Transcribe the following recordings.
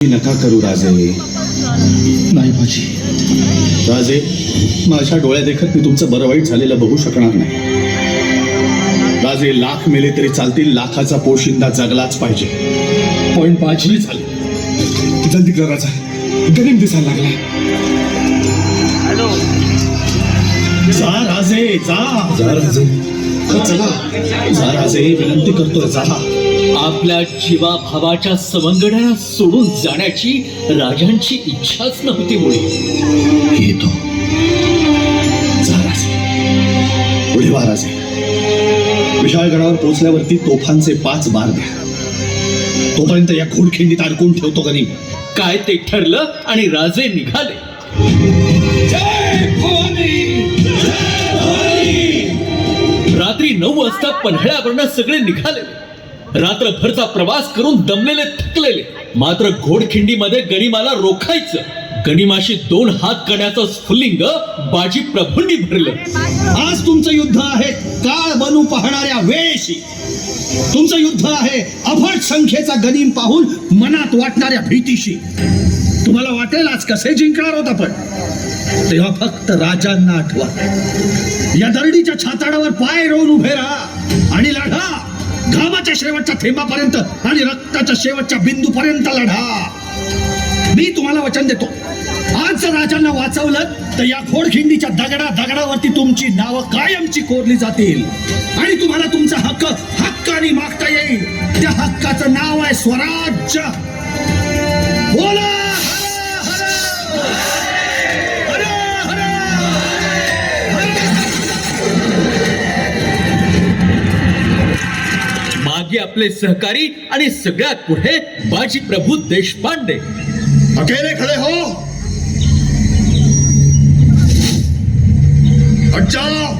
नका करू राजे. नाही बाजी, राजे, माझ्या डोळ्या देखत मी तुमचं बरं वाईट झालेलं बघू शकणार नाही. राजे, लाख मेले तरी चालतील, लाखाचा पोशिंदा जगलाच पाहिजे. पण बाजी झालं. जल्दी कर राजा, गरीब दिसायला लागला. जा राजे, जा. जा राजे, चला, जा राजे, विनंती करतोय, जा. आपल्या जीवाभावाच्या सवंगड्याला सोडून जाण्याची राजांची इच्छाच नव्हती मुळे. येतो. जा राजे, पुढे वा राजे. विशाळगडावर पोहोचल्यावरती तोफांचे 5 बार द्या. तोपर्यंत या घोडखिंडीत अडकून ठेवतो गरीब. काय ते ठरलं आणि राजे निघाले. रात्री 9 वाजता पन्हाळ्यावरनं सगळे निघाले. रात्रभरचा प्रवास करून दमलेले थकलेले, मात्र घोडखिंडीमध्ये गनिमाला रोखायचं. गनिमाशी 2 हात करण्याचं स्फुल्लिंग बाजी प्रभूंनी भरलं. आज तुमचं युद्ध आहे काळ बनू पाहणाऱ्या वेळेशी. तुमचं युद्ध आहे अफाट संख्येचा गनीम पाहून मनात वाटणाऱ्या भीतीशी. तुम्हाला वाटेल आज कसे जिंकणार होत आपण, तेव्हा फक्त राजांना आठवा. या दरडीच्या छाताडावर पाय रोवून उभे राहा आणि लढा. घामाच्या शेवटच्या थेंबापर्यंत आणि रक्ताच्या शेवटच्या बिंदूपर्यंत लढा. मी तुम्हाला वचन देतो, आज जर राजांना वाचवलं तर या घोडखिंडीच्या दगडावरती तुमची नावं कायमची कोरली जातील आणि तुम्हाला तुमचा हक्क हक्काने मागता येईल. त्या हक्काचं नाव आहे स्वराज्य. बोला मागे आपले सहकारी आणि सगळ्यात पुढे बाजी प्रभू देशपांडे. अकेले खड़े हो, हट जाओ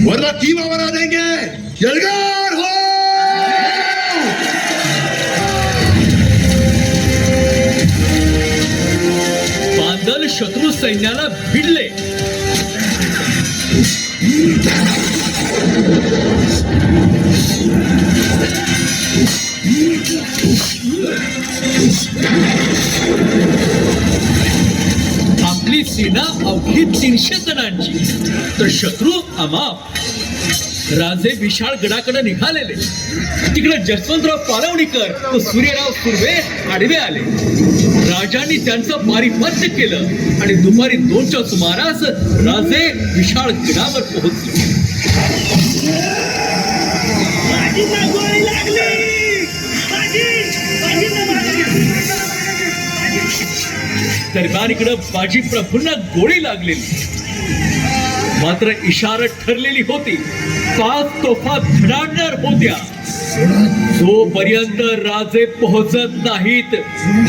वरना कीमा बना देंगे. यलगार हो. बांदल शत्रू सैन्याला भिडले. आपली सेना अवघी 300 जणांची तर शत्रू अमाप. राजे विशाळ गडाकडे निघालेले. तिकडे जसवंतराव पालवणीकर व सूर्यराव सुर्वे आडवे आले. राजांनी त्यांचं पारिपत्य केलं आणि दुपारी 2च्या सुमारास राजे विशाळ गडावर पोहोचले. दरम्यान इकडं बाजी प्रभूंना गोळी लागलेली, मात्र इशारत ठरलेली होती. 5 तोफा धडाडणार होत्या. जोपर्यंत राजे पोहोचत नाहीत,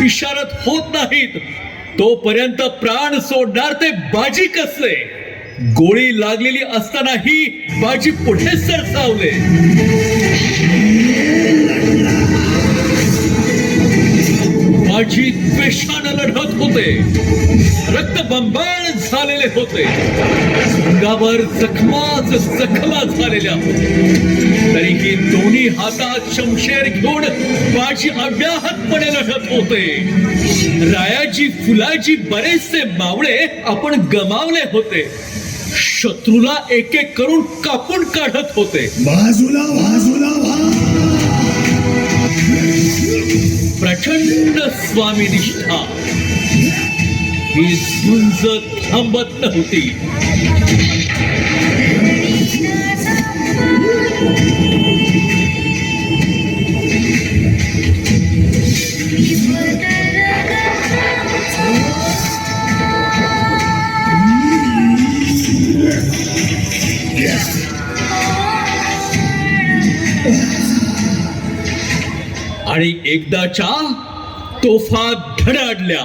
इशारत होत नाहीत, तोपर्यंत प्राण सोडणार ते बाजी कसले. गोळी लागलेली असतानाही बाजी पुढे सरसावले. बाजी द्वेषानं लढत होते. रक्तबंबाळ झालेले होते. अंगावर जखमा झालेल्या होत्या. तरीही दोन्ही हातात शमशेर घेऊन बाजी अव्याहतपणे लढत होते. रायाजी फुलाजी बरेचसे मावळे आपण गमावले होते. शत्रूला एक एक करून कापून काढत होते. बाजूला प्रचंड स्वामी निष्ठा ही झुंज थांबत नव्हती. आणि एकदाच्या तोफा धडाडल्या.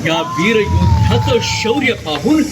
या वीर योद्ध्याचं शौर्य पाहून